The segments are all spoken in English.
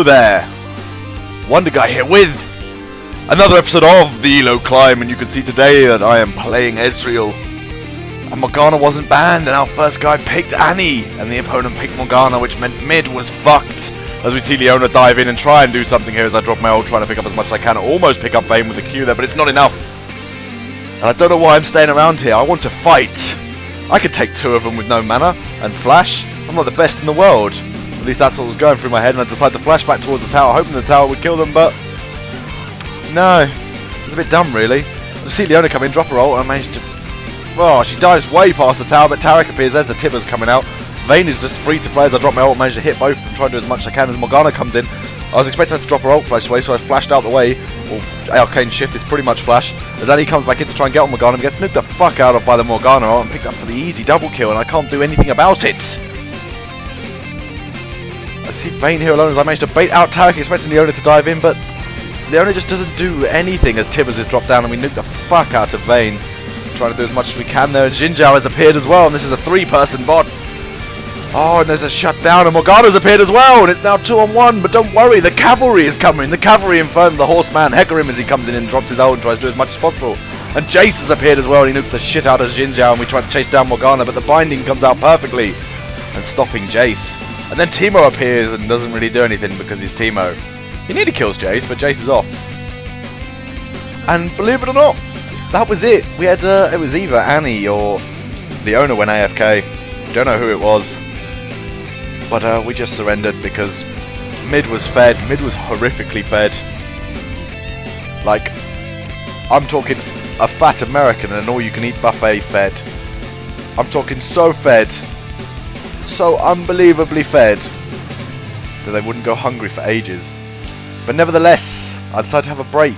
There, Wonder Guy here with another episode of the Elo Climb, and you can see today that I am playing Ezreal, and Morgana wasn't banned, and our first guy picked Annie, and the opponent picked Morgana, which meant mid was fucked. As we see Leona dive in and try and do something here as I drop my ult, trying to pick up as much as I can, almost pick up Vayne with the Q there, but it's not enough. And I don't know why I'm staying around here. I want to fight. I could take two of them with no mana and flash. I'm not the best in the world. At least that's what was going through my head, and I decided to flash back towards the tower, hoping the tower would kill them, but no. It was a bit dumb, really. I see Leona come in, drop her ult, and I managed to... Oh, she dives way past the tower, but Taric appears. There's the Tibbers coming out. Vayne is just free to play as I drop my ult, managed to hit both and try and do as much as I can. As Morgana comes in, I was expecting her to drop her ult flash away, so I flashed out the way. Or Arcane Shift is pretty much flash. As Annie comes back in to try and get on Morgana, and gets nuked the fuck out of by the Morgana ult and picked up for the easy double kill, and I can't do anything about it. I see Vayne here alone as I managed to bait out Taric, expecting Leona to dive in, but Leona just doesn't do anything as Tibbers is dropped down and we nuke the fuck out of Vayne. Trying to do as much as we can there, and Xin Zhao has appeared as well, and this is a 3-person bot. Oh, and there's a shutdown, and Morgana's appeared as well, and it's now 2-on-1, but don't worry, the cavalry is coming. The cavalry Inferno, the horseman, hecker him as he comes in and drops his ult and tries to do as much as possible. And Jace has appeared as well, and he nukes the shit out of Xin Zhao, and we try to chase down Morgana, but the binding comes out perfectly and stopping Jace. And then Teemo appears and doesn't really do anything because he's Teemo. He nearly kills Jace, but Jace is off. And believe it or not, that was it. We had, it was either Annie or Leona went AFK. Don't know who it was. But we just surrendered because mid was fed. Mid was horrifically fed. Like, I'm talking a fat American and an all-you-can-eat buffet fed. I'm talking so fed. So unbelievably fed that they wouldn't go hungry for ages. But nevertheless, I decided to have a break.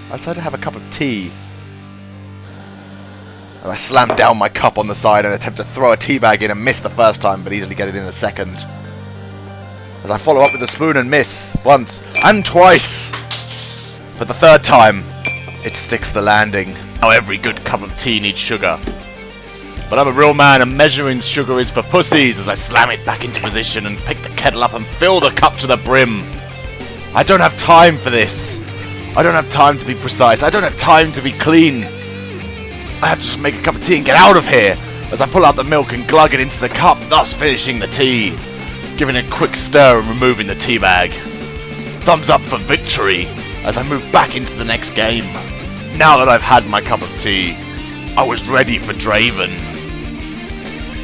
I decided to have a cup of tea. And I slammed down my cup on the side and attempt to throw a tea bag in and miss the first time, but easily get it in the second. As I follow up with the spoon and miss once and twice. But the third time, it sticks the landing. Now every good cup of tea needs sugar. But I'm a real man, and measuring sugar is for pussies, as I slam it back into position and pick the kettle up and fill the cup to the brim. I don't have time for this. I don't have time to be precise. I don't have time to be clean. I have to just make a cup of tea and get out of here, as I pull out the milk and glug it into the cup, thus finishing the tea. Giving it a quick stir and removing the tea bag. Thumbs up for victory, as I move back into the next game. Now that I've had my cup of tea, I was ready for draven.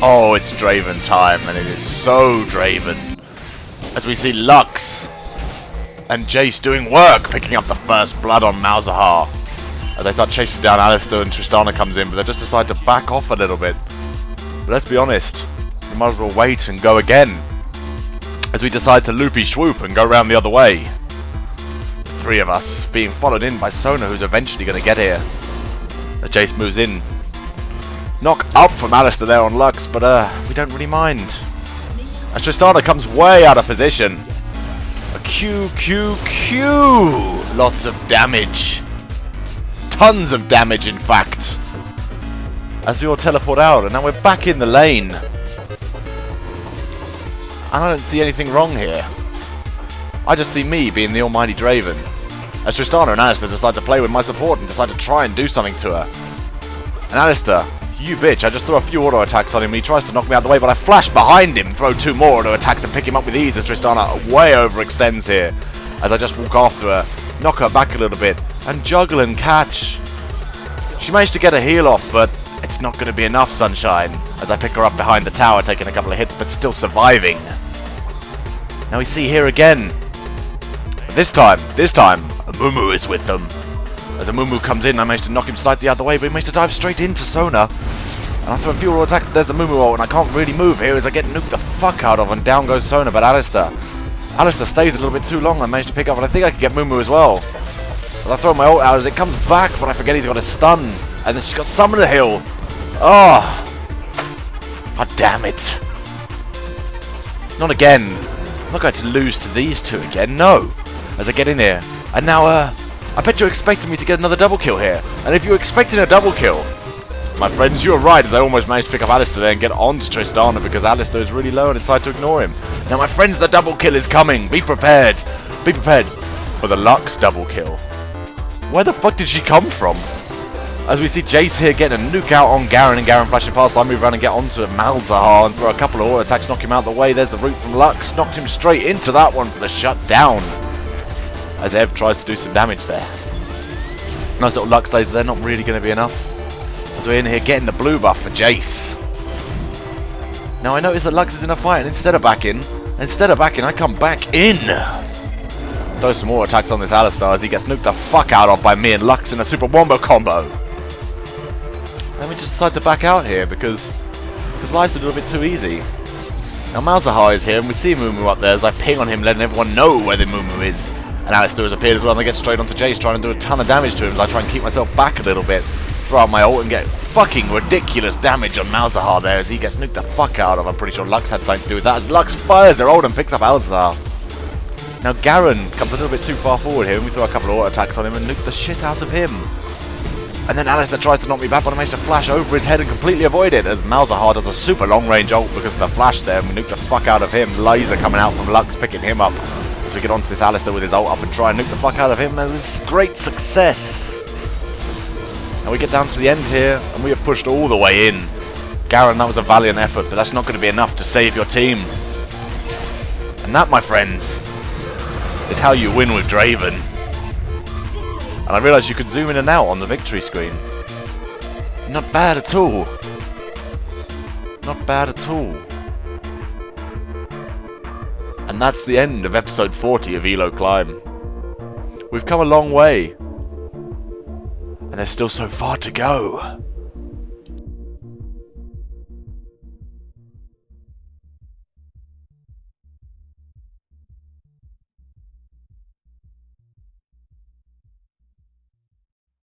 Oh, it's draven time, and it is so draven. As we see Lux and Jace doing work, picking up the first blood on Malzahar. As they start chasing down Alistar and Tristana comes in, but they just decide to back off a little bit. But let's be honest, we might as well wait and go again. As we decide to loopy swoop and go round the other way. The three of us being followed in by Sona, who's eventually going to get here. As Jace moves in. Knock up from Alistar there on Lux, but we don't really mind. As Tristana comes way out of position. A Q. Lots of damage. Tons of damage, in fact. As we all teleport out, and now we're back in the lane. And I don't see anything wrong here. I just see me being the almighty draven. As Tristana and Alistar decide to play with my support and decide to try and do something to her. And Alistar, you bitch, I just throw a few auto attacks on him and he tries to knock me out of the way, but I flash behind him, throw 2 more auto attacks and pick him up with ease as Tristana way overextends here. As I just walk after her, knock her back a little bit, and juggle and catch. She managed to get a heal off, but it's not going to be enough, sunshine, as I pick her up behind the tower, taking a couple of hits, but still surviving. Now we see here again. But this time, Amumu is with them. As Amumu comes in, I managed to knock him slightly out of the way, but he managed to dive straight into Sona. And I throw a few auto attacks, there's the Amumu ult, and I can't really move here as I get nuked the fuck out of, and down goes Sona, but Alistar stays a little bit too long. I managed to pick up, and I think I could get Mumu as well. As I throw my ult out as it comes back, but I forget he's got a stun. And then she's got Summoner Hill. Oh. God damn it. Not again. I'm not going to lose to these two again, no. As I get in here. And now, I bet you're expecting me to get another double kill here. And if you're expecting a double kill, my friends, you were right, as I almost managed to pick up Alistar there and get on to Tristana because Alistar is really low and decided to ignore him. Now, my friends, the double kill is coming. Be prepared. Be prepared for the Lux double kill. Where the fuck did she come from? As we see Jace here getting a nuke out on Garen, and Garen flashing past. I move around and get onto Malzahar and throw a couple of auto attacks, knock him out the way. There's the root from Lux, knocked him straight into that one for the shutdown. As Ev tries to do some damage there. Nice little Lux laser there, not really going to be enough. As we're in here getting the blue buff for Jace. Now I notice that Lux is in a fight, and instead of backing, I come back in. Throw some more attacks on this Alistar as he gets nuked the fuck out of by me and Lux in a super wombo combo. Let me just decide to back out here because life's a little bit too easy. Now Malzahar is here and we see Mumu up there as I ping on him, letting everyone know where the Mumu is. And Alistar has appeared as well, and they get straight onto Jace, trying to do a ton of damage to him as I try and keep myself back a little bit. Throw out my ult and get fucking ridiculous damage on Malzahar there as he gets nuked the fuck out of. I'm pretty sure Lux had something to do with that as Lux fires her ult and picks up Alistar. Now Garen comes a little bit too far forward here and we throw a couple of auto attacks on him and nuke the shit out of him. And then Alistar tries to knock me back, but I manage to flash over his head and completely avoid it as Malzahar does a super long range ult because of the flash there, and we nuke the fuck out of him. Laser coming out from Lux, picking him up as we get onto this Alistar with his ult up and try and nuke the fuck out of him, and it's great success. And we get down to the end here and we have pushed all the way in. Garen, that was a valiant effort, but that's not going to be enough to save your team. And that, my friends, is how you win with Draven. And I realised you could zoom in and out on the victory screen. Not bad at all. Not bad at all. And that's the end of episode 40 of Elo Climb. We've come a long way. And there's still so far to go.